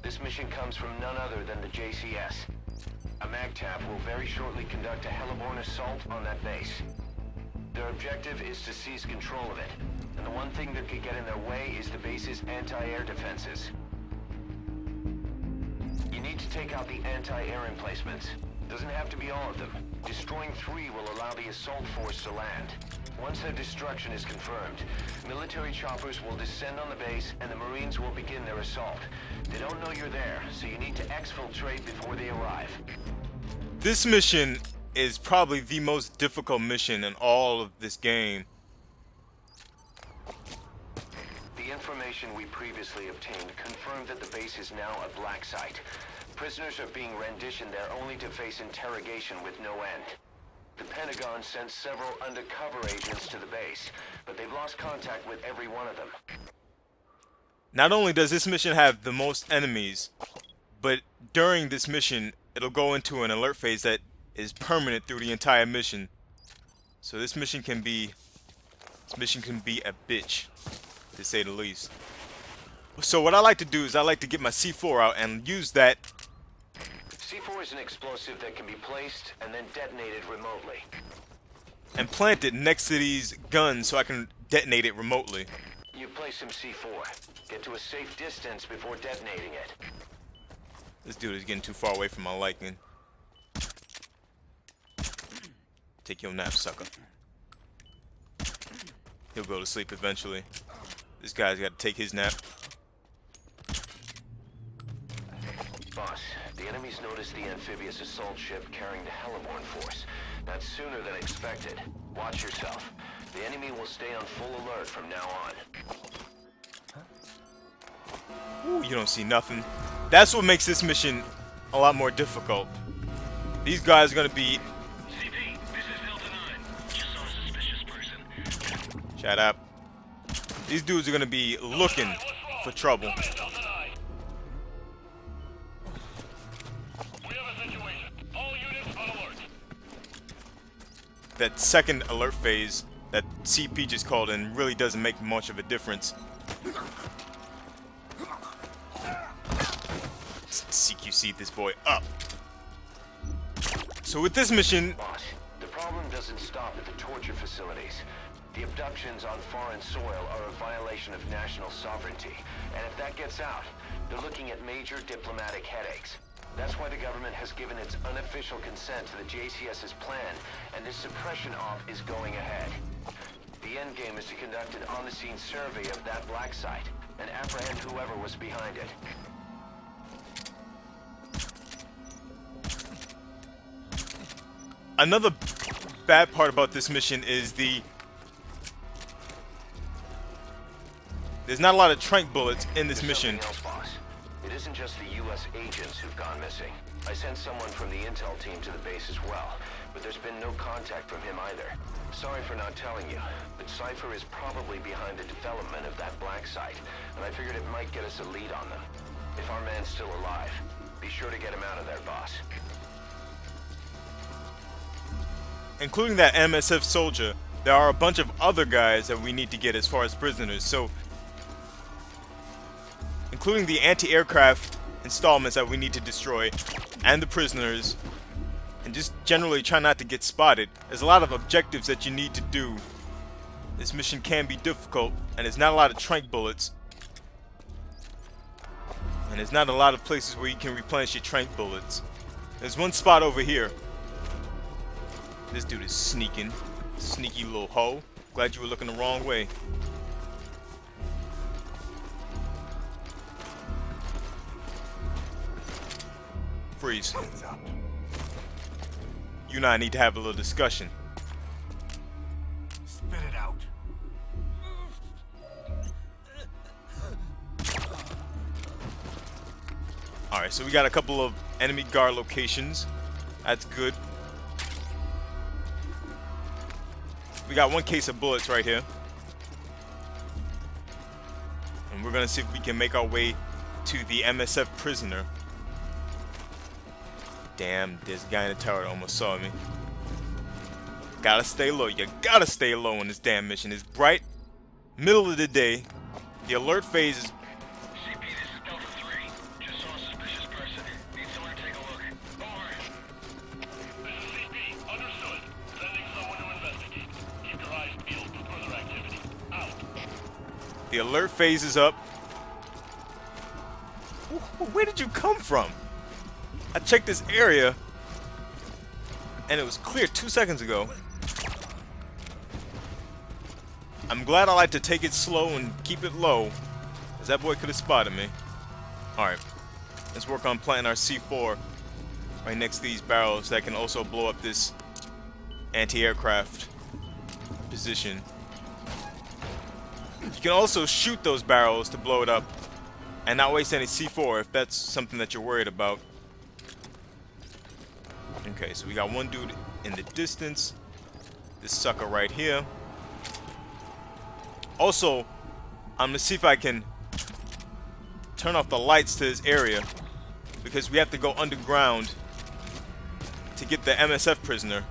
This mission comes from none other than the JCS. A MAGTF will very shortly conduct a heliborne assault on that base. Their objective is to seize control of it, and the one thing that could get in their way is the base's anti-air defenses. You need to take out the anti-air emplacements. Doesn't have to be all of them. Destroying 3 will allow the assault force to land. Once their destruction is confirmed, military choppers will descend on the base and the Marines will begin their assault. They don't know you're there, so you need to exfiltrate before they arrive. This mission is probably the most difficult mission in all of this game. The information we previously obtained confirmed that the base is now a black site. Prisoners are being renditioned there only to face interrogation with no end. The Pentagon sent several undercover agents to the base, but they've lost contact with every one of them. Not only does this mission have the most enemies, but during this mission, it'll go into an alert phase that is permanent through the entire mission. So this mission can be a bitch, to say the least. So what I like to do is I like to get my C4 out and use that. C4 is an explosive that can be placed and then detonated remotely. And plant it next to these guns so I can detonate it remotely. You place some C4. Get to a safe distance before detonating it. This dude is getting too far away from my liking. Take your nap, sucker. He'll go to sleep eventually. This guy's got to take his nap. Boss, the enemies noticed the amphibious assault ship carrying the heliborne force. That's sooner than expected. Watch yourself. The enemy will stay on full alert from now on. Ooh, you don't see nothing. That's what makes this mission a lot more difficult. These guys are gonna be... CP, this is Delta 9. Just saw a suspicious person. Shut up. These dudes are gonna be looking for trouble. That second alert phase that CP just called in really doesn't make much of a difference. CQC this boy up. So with this mission... Boss, the problem doesn't stop at the torture facilities. The abductions on foreign soil are a violation of national sovereignty. And if that gets out, they're looking at major diplomatic headaches. That's why the government has given its unofficial consent to the JCS's plan, and this suppression op is going ahead. The end game is to conduct an on-the-scene survey of that black site, and apprehend whoever was behind it. Another bad part about this mission is there's not a lot of tranq bullets in this mission. It isn't just the U.S. agents who've gone missing. I sent someone from the intel team to the base as well, but there's been no contact from him either. Sorry for not telling you, but Cypher is probably behind the development of that black site, and I figured it might get us a lead on them. If our man's still alive, be sure to get him out of there, boss. Including that MSF soldier, there are a bunch of other guys that we need to get as far as prisoners, so... including the anti-aircraft installments that we need to destroy, and the prisoners, and just generally try not to get spotted. There's a lot of objectives that you need to do. This mission can be difficult, and there's not a lot of tranq bullets. And there's not a lot of places where you can replenish your tranq bullets. There's one spot over here. This dude is sneaking. Sneaky little hoe. Glad you were looking the wrong way. Freeze. You and I need to have a little discussion. Spit it out. Alright, so we got a couple of enemy guard locations. That's good. We got one case of bullets right here. And we're gonna see if we can make our way to the MSF prisoner. Damn, this guy in the tower almost saw me. Gotta stay low. You gotta stay low in this damn mission. It's bright, middle of the day. The alert phase is... CP, this is Delta 3. Just saw a The alert phase is up. Where did you come from? I checked this area, and it was clear 2 seconds ago. I'm glad I like to take it slow and keep it low, because that boy could have spotted me. Alright, let's work on planting our C4 right next to these barrels that can also blow up this anti-aircraft position. You can also shoot those barrels to blow it up and not waste any C4 if that's something that you're worried about. Okay, so we got one dude in the distance. This sucker right here. Also, I'm gonna see if I can turn off the lights to this area, because we have to go underground to get the MSF prisoner.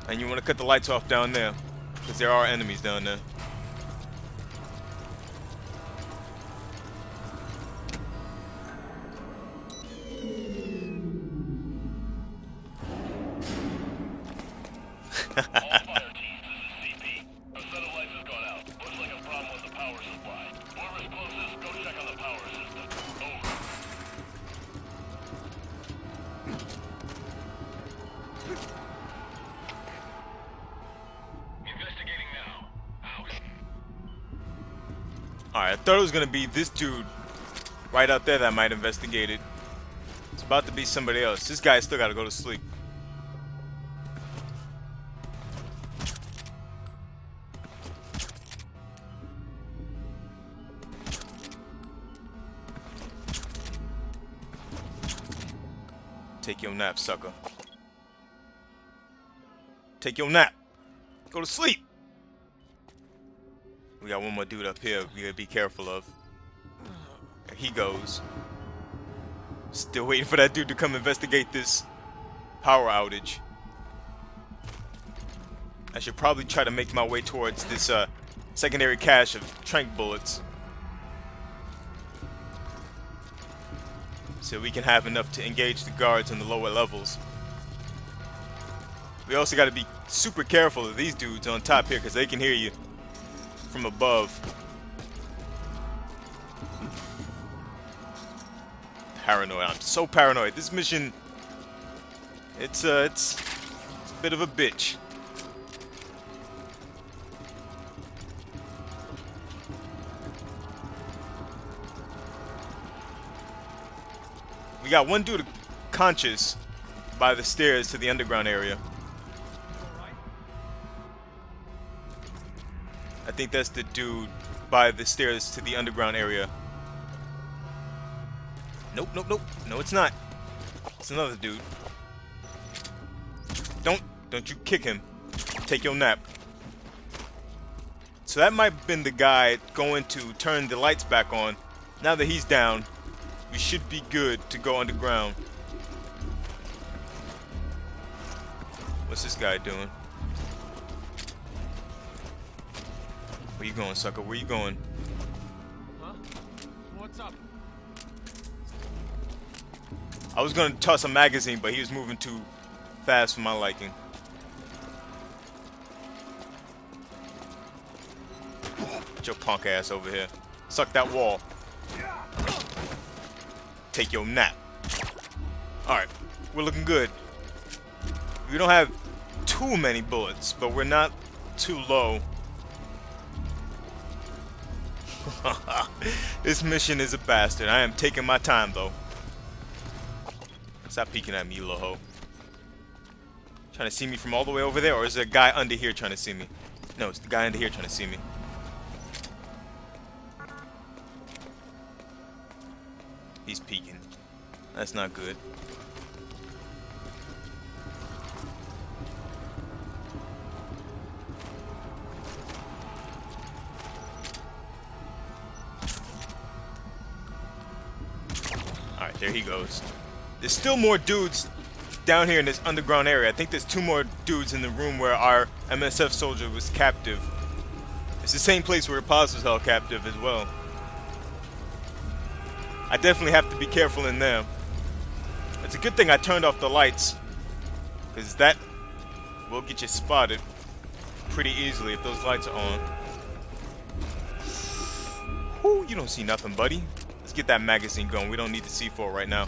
And you want to cut the lights off down there, because there are enemies down there. All fire teams, this is CP. A set of lights has gone out. Looks like a problem with the power supply. Whoever's closest, go check on the power system. Over. Investigating now. Out. Alright, I thought it was gonna be this dude right out there that might investigate it. It's about to be somebody else. This guy still gotta go to sleep. Take your nap, sucker. Take your nap. Go to sleep. We got one more dude up here we gotta be careful of. There he goes. Still waiting for that dude to come investigate this power outage. I should probably try to make my way towards this secondary cache of tranq bullets, so we can have enough to engage the guards on the lower levels. We also got to be super careful of these dudes on top here, because they can hear you from above. Paranoid. I'm so paranoid. This mission, it's a bit of a bitch. We got one dude conscious by the stairs to the underground area. I think that's the dude by the stairs to the underground area. Nope, nope, nope. No, it's not. It's another dude. Don't you kick him. Take your nap. So that might have been the guy going to turn the lights back on. Now that he's down, we should be good to go underground. What's this guy doing? Where you going, sucker? Where you going? Huh? What's up? I was gonna toss a magazine, but he was moving too fast for my liking. Get your punk ass over here. Suck that wall. Take your nap. Alright, we're looking good. We don't have too many bullets, but we're not too low. This mission is a bastard. I am taking my time, though. Stop peeking at me, you little hoe. Trying to see me from all the way over there, or is there a guy under here trying to see me? No, it's the guy under here trying to see me. He's peeking. That's not good. Alright, there he goes. There's still more dudes down here in this underground area. I think there's 2 more dudes in the room where our MSF soldier was captive. It's the same place where Paz was held captive as well. I definitely have to be careful in there. It's a good thing I turned off the lights, because that will get you spotted pretty easily if those lights are on. Whoo, you don't see nothing, buddy. Let's get that magazine going. We don't need the C4 right now.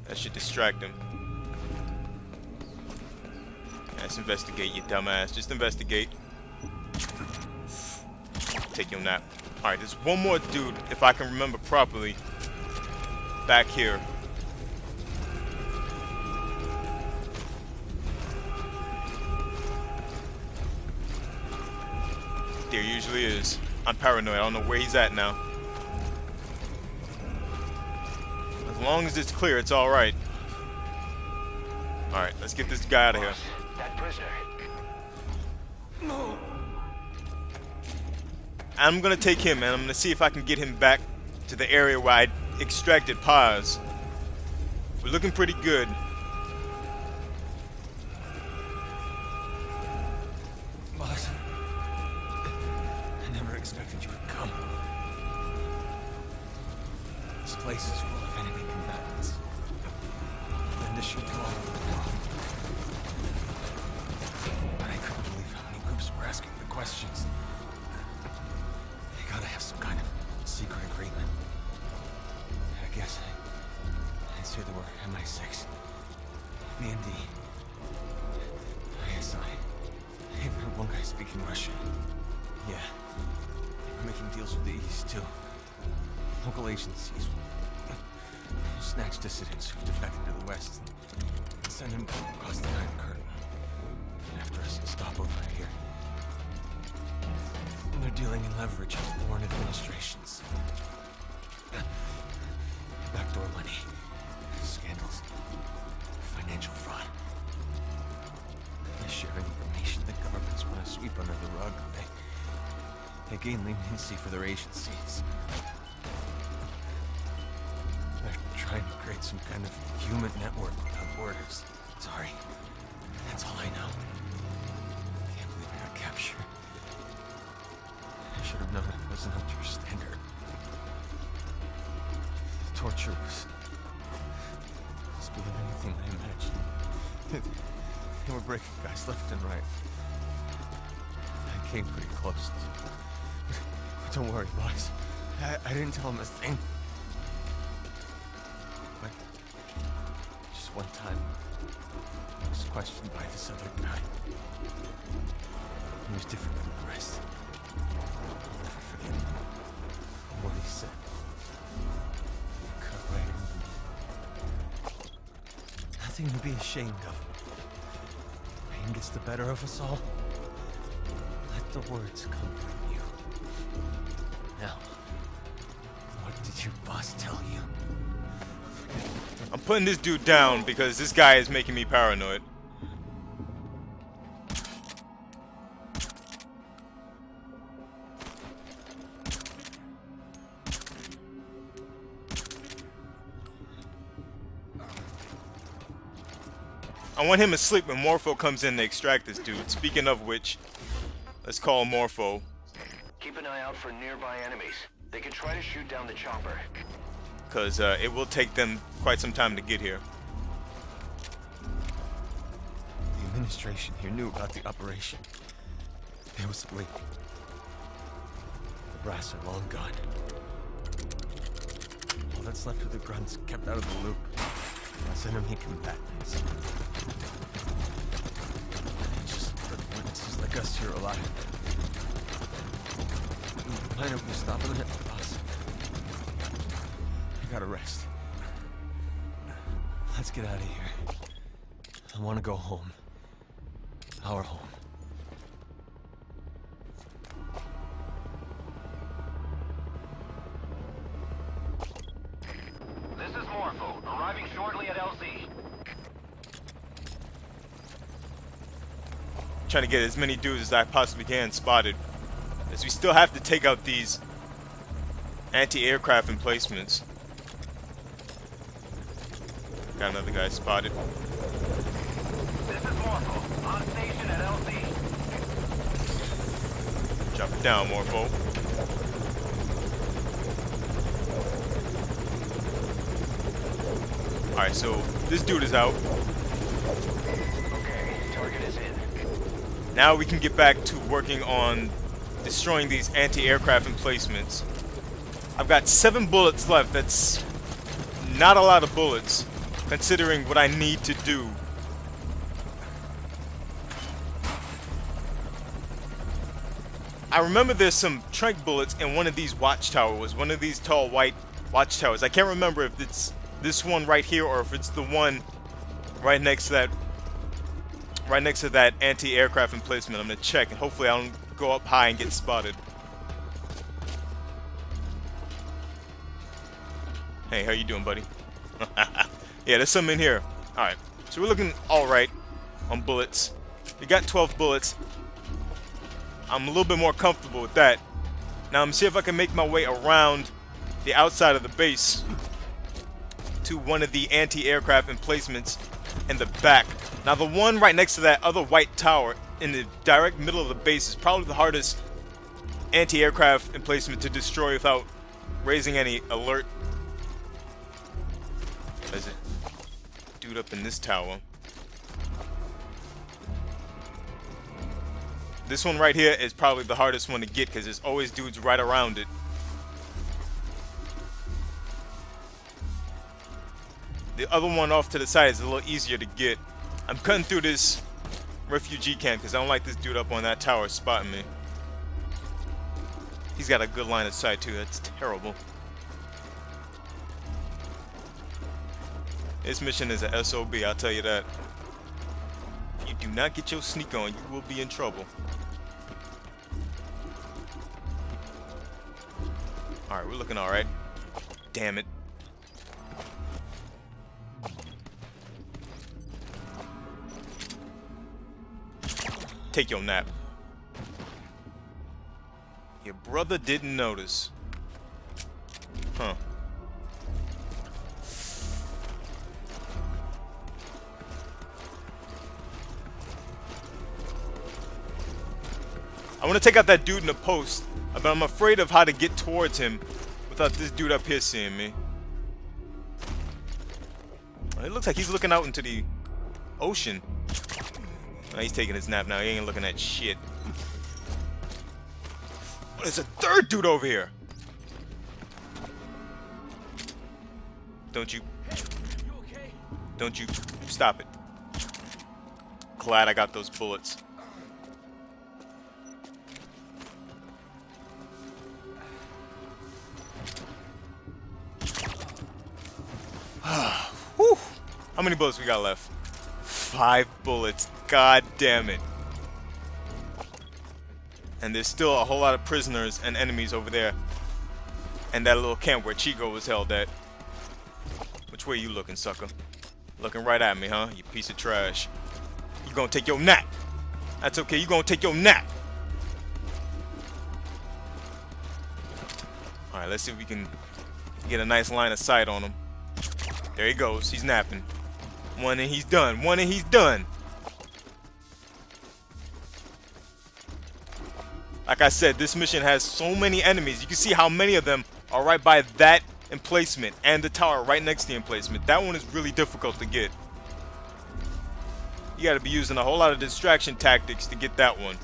That should distract him. Let's investigate, you dumbass. Just investigate. Take your nap. Alright, there's one more dude, if I can remember properly, back here. There usually is. I'm paranoid. I don't know where he's at now. As long as it's clear, it's alright. Alright, let's get this guy out of here. That prisoner. I'm gonna take him and I'm gonna see if I can get him back to the area where I extracted Paz. We're looking pretty good. Boss, I never expected you would come. This place is full of enemy combatants. And to shoot them all over the world. But I couldn't believe how many groups were asking the questions. They gotta have some kind of secret agreement. I guess I'd say they were MI6, BND, ISI. I even heard one guy speaking Russian. Yeah, they were making deals with the East too. Local agencies will snatch dissidents who've defected to the West and send them across the Iron Curtain after us and stop over here. And they're dealing in leverage with foreign administrations. Backdoor money, scandals, financial fraud. They're sharing information that governments want to sweep under the rug. They gain leniency for their agencies. They're trying to create some kind of human network without borders. Sorry, that's all I know. Can't believe I got captured. I should have known it wasn't up to your standard. The torture was beyond anything I imagined. They were breaking guys left and right. I came pretty close. But don't worry, boss. I didn't tell him a thing. But just one time, I was questioned by this other guy. He was different from the rest. I'll never forget what he said. Cut right in. Nothing to be ashamed of. Pain gets the better of us all. Let the words come from you. Now, what did your boss tell you? I'm putting this dude down because this guy is making me paranoid. I want him asleep when Morpho comes in to extract this dude. Speaking of which, let's call Morpho. Keep an eye out for nearby enemies. They could try to shoot down the chopper. Because it will take them quite some time to get here. The administration here knew about the operation. They was waiting. The brass are long gone. All that's left of the grunts kept out of the loop. That's enemy combatants. Just let witnesses like us here alive. Mind if we stop a minute, boss? I gotta rest. Let's get out of here. I want to go home. Our home. This is Morpho, arriving shortly at LZ. Trying to get as many dudes as I possibly can spotted. As we still have to take out these anti-aircraft emplacements. Got another guy spotted. This is Morpho, on station at LZ. Drop it down, Morpho. Alright, so this dude is out. Okay, target is in. Now we can get back to working on destroying these anti-aircraft emplacements. I've got 7 bullets left. That's not a lot of bullets, considering what I need to do. I remember there's some tranq bullets in one of these watchtowers, one of these tall white watchtowers. I can't remember if it's this one right here or if it's the one right next to that anti-aircraft emplacement. I'm gonna check and hopefully I don't go up high and get spotted. Hey, how you doing, buddy? Yeah, there's some in here. Alright, so we're looking alright on bullets. We got 12 bullets. I'm a little bit more comfortable with that. Now I'm gonna see if I can make my way around the outside of the base to one of the anti-aircraft emplacements in the back. Now the one right next to that other white tower in the direct middle of the base is probably the hardest anti-aircraft emplacement to destroy without raising any alert. There's a dude up in this tower. This one right here is probably the hardest one to get because there's always dudes right around it. The other one off to the side is a little easier to get. I'm cutting through this refugee camp because I don't like this dude up on that tower spotting me. He's got a good line of sight too. That's terrible. This mission is a SOB, I'll tell you that. If you do not get your sneak on, you will be in trouble. Alright, we're looking alright. Damn it. Take your nap. Your brother didn't notice. Huh. I want to take out that dude in the post, but I'm afraid of how to get towards him without this dude up here seeing me. It looks like he's looking out into the ocean. Oh, he's taking his nap now. He ain't looking at shit. Oh, there's a third dude over here. Don't you stop it. Glad I got those bullets. Whew. How many bullets we got left? 5 bullets. God damn it. And there's still a whole lot of prisoners and enemies over there. And that little camp where Chico was held at. Which way you looking, sucker? Looking right at me, huh? You piece of trash. You gonna take your nap. That's okay, you gonna take your nap. Alright, let's see if we can get a nice line of sight on him. There he goes. He's napping. One and he's done. One and he's done. Like I said, this mission has so many enemies. You can see how many of them are right by that emplacement and the tower right next to the emplacement. That one is really difficult to get. You got to be using a whole lot of distraction tactics to get that one.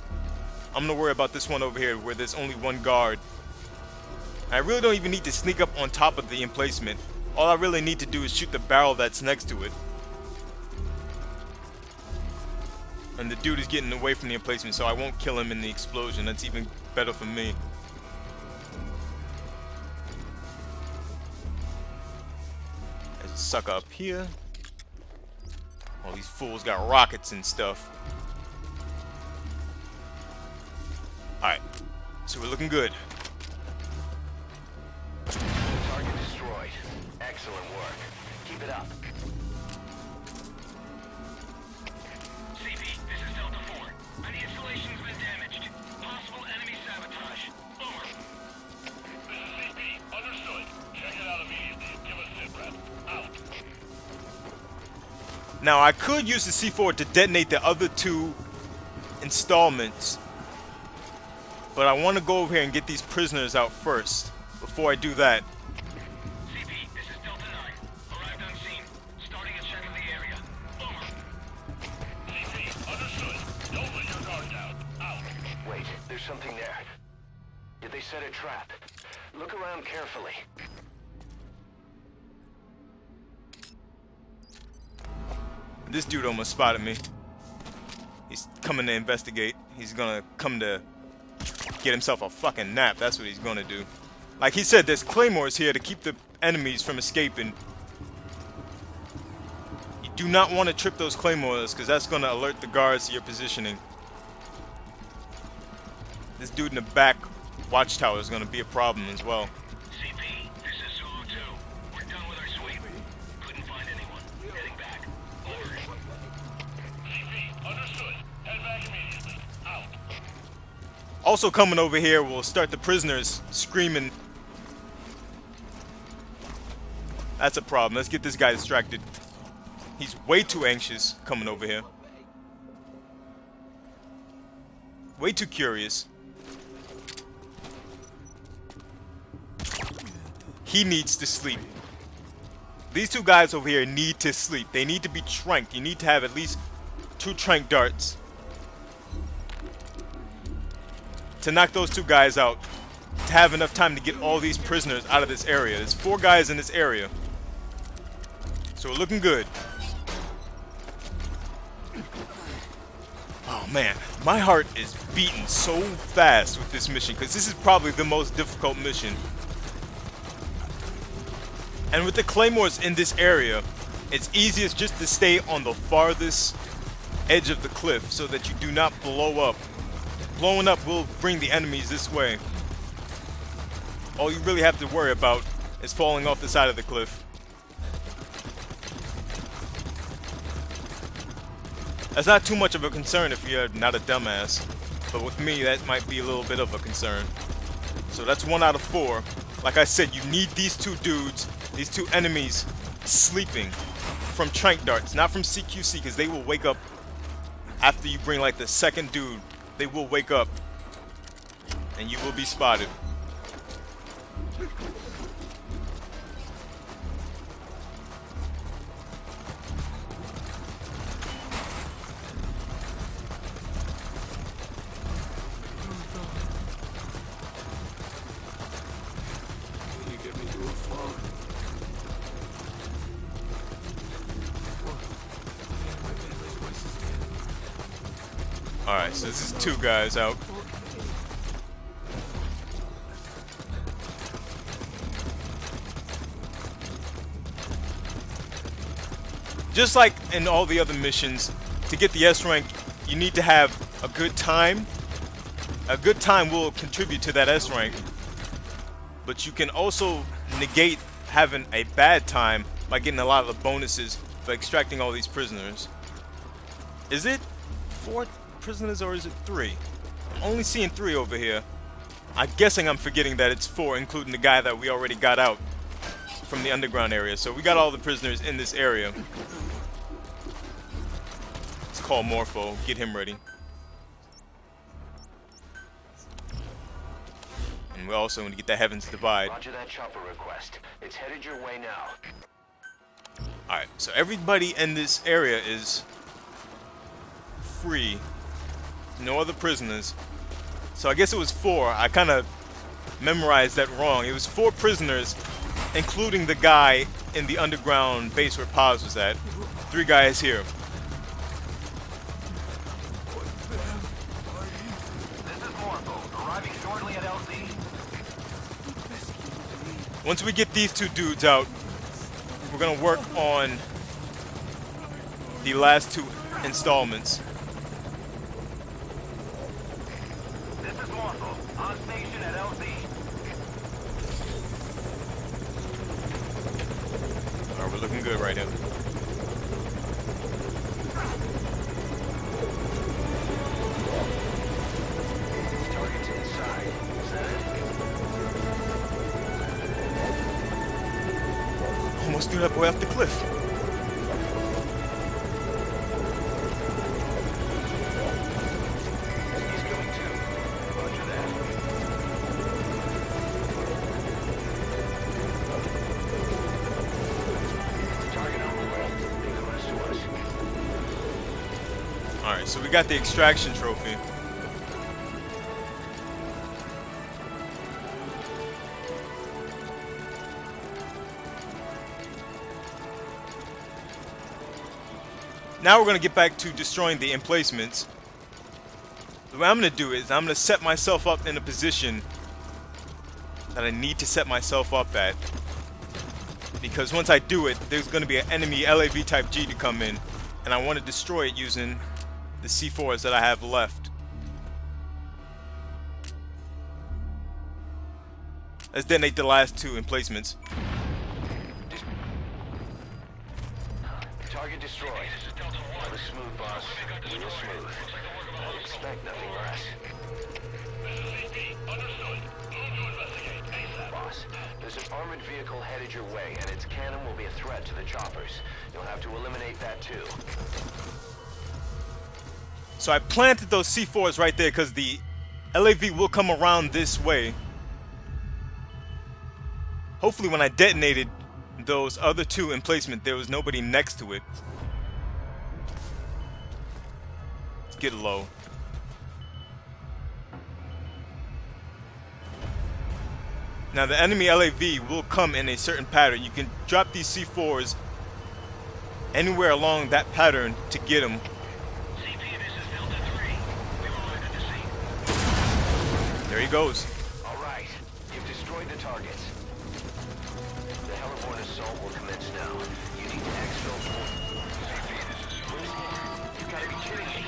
I'm going to worry about this one over here where there's only one guard. I really don't even need to sneak up on top of the emplacement. All I really need to do is shoot the barrel that's next to it. And the dude is getting away from the emplacement, so I won't kill him in the explosion. That's even better for me. There's a sucker up here. All these fools got rockets and stuff. Alright, so we're looking good. Target destroyed. Excellent work. Keep it up. CP, this is Delta 4. The installation's been damaged. Possible enemy sabotage. Over. This is CP. Understood. Check it out immediately and give us sit rep. Out. Now I could use the C4 to detonate the other 2 installments. But I want to go over here and get these prisoners out first. Before I do that. CP, this is Delta 9. Arrived on scene. Starting a check of the area. Over. CP, understood. Don't let your guard down. Out. Wait, there's something there. Did they set a trap? Look around carefully. This dude almost spotted me. He's coming to investigate. He's gonna come to get himself a fucking nap. That's what he's gonna do. Like he said, there's claymores here to keep the enemies from escaping. You do not want to trip those claymores because that's gonna alert the guards to your positioning. This dude in the back watchtower is gonna be a problem as well. CP, this is Zulu 2. We're done with our sweep. Couldn't find anyone. Heading back. Over. CP, understood. Head back immediately. Out. Also coming over here will start the prisoners screaming. That's a problem. Let's get this guy distracted. He's way too anxious coming over here. Way too curious. He needs to sleep. These two guys over here need to sleep. They need to be tranked. You need to have at least 2 trank darts to knock those 2 guys out, to have enough time to get all these prisoners out of this area. There's 4 guys in this area, so we're looking good. Oh man, my heart is beating so fast with this mission because this is probably the most difficult mission. And with the claymores in this area, it's easiest just to stay on the farthest edge of the cliff so that you do not blow up. Blowing up will bring the enemies this way. All you really have to worry about is falling off the side of the cliff. That's not too much of a concern if you're not a dumbass, but with me that might be a little bit of a concern. So that's 1 out of 4. Like I said, you need these 2 dudes, these 2 enemies, sleeping from trank darts, not from CQC, because they will wake up after you bring like the 2nd dude. They will wake up and you will be spotted. Alright, so this is 2 guys out. Just like in all the other missions, to get the S rank, you need to have a good time. A good time will contribute to that S rank. But you can also negate having a bad time by getting a lot of the bonuses for extracting all these prisoners. Is it 4 prisoners or is it 3? I'm only seeing 3 over here. I'm guessing I'm forgetting that it's 4, including the guy that we already got out from the underground area. So we got all the prisoners in this area. Let's call Morpho, get him ready. And we're also going to get that Heavens Divide. Roger that chopper request. It's headed your way now. Alright, so everybody in this area is free. No other prisoners. So I guess it was 4. I kind of memorized that wrong. It was 4 prisoners, including the guy in the underground base where Paz was at. 3 guys here. This is Morpho, arriving shortly at LZ. Once we get these 2 dudes out, we're gonna work on the last 2 installments. On station at LZ. Alright, we're looking good right now. Target's inside. Is that it? Almost threw that boy off the cliff. Alright, so we got the extraction trophy. Now we're going to get back to destroying the emplacements. The way I'm going to do is I'm going to set myself up in a position that I need to set myself up at. Because once I do it, there's going to be an enemy LAV type G to come in. And I want to destroy it using the C4s that I have left. Let's detonate the last two emplacements. Target destroyed. That was smooth, boss. Real smooth. I expect nothing less. Boss, there's an armored vehicle headed your way, and its cannon will be a threat to the choppers. You'll have to eliminate that too. So I planted those C4s right there because the LAV will come around this way. Hopefully when I detonated those other two emplacement, there was nobody next to it. Let's get low. Now the enemy LAV will come in a certain pattern. You can drop these C4s anywhere along that pattern to get them. CP, this is Delta 3. We arrived at the scene. There he goes. All right, you've destroyed the targets. The heliborne assault will commence now. You need to exfil. You've got to be kidding me.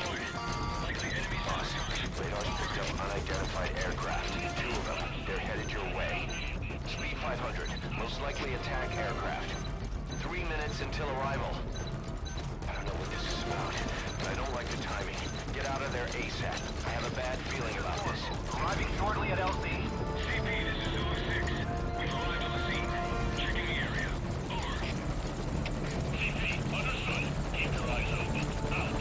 Boss, radar's picked up unidentified aircraft. Two of them. They're headed your way. Speed 500. Most likely attack aircraft. 3 minutes until arrival. I don't know what this is about, but I don't like the timing. Get out of there ASAP. I have a bad feeling about this. Arriving shortly at LC. CP, this is 06. We've arrived on the scene. Checking the area. Over. CP, understood. Keep your eyes open. Out.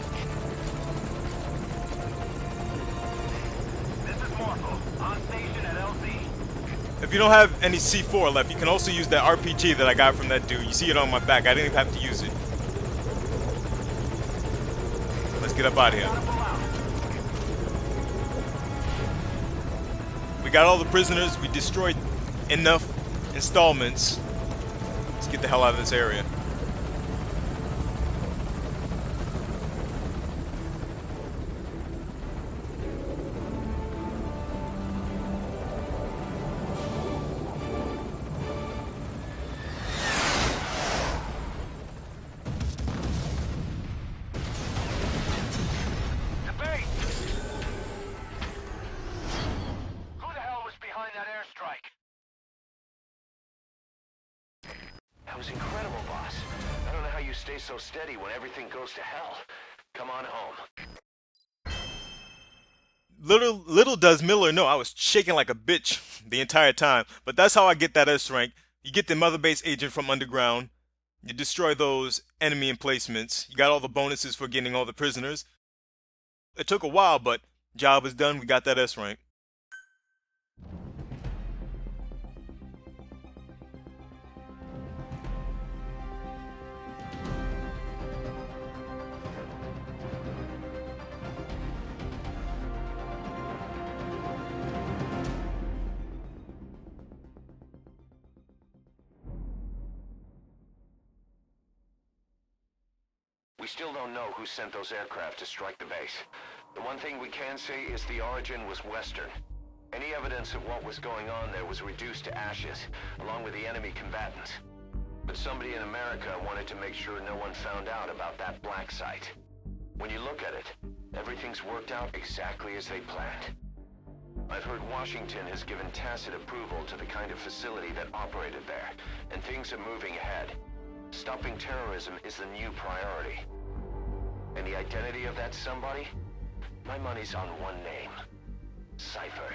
This is Morpho. On station at LC. If you don't have any C4 left, you can also use that RPG that I got from that dude. You see it on my back. I didn't even have to use it. Let's get up out of here. We got all the prisoners. We destroyed enough installments. Let's get the hell out of this area. Was incredible, boss. I don't know how you stay so steady when everything goes to hell. Come on home. Little does Miller know I was shaking like a bitch the entire time. But that's how I get that S rank. You get the Mother Base agent from underground. You destroy those enemy emplacements. You got all the bonuses for getting all the prisoners. It took a while, but job is done. We got that S rank. We still don't know who sent those aircraft to strike the base. The one thing we can say is the origin was Western. Any evidence of what was going on there was reduced to ashes, along with the enemy combatants. But somebody in America wanted to make sure no one found out about that black site. When you look at it, everything's worked out exactly as they planned. I've heard Washington has given tacit approval to the kind of facility that operated there, and things are moving ahead. Stopping terrorism is the new priority. And the identity of that somebody? My money's on one name. Cypher.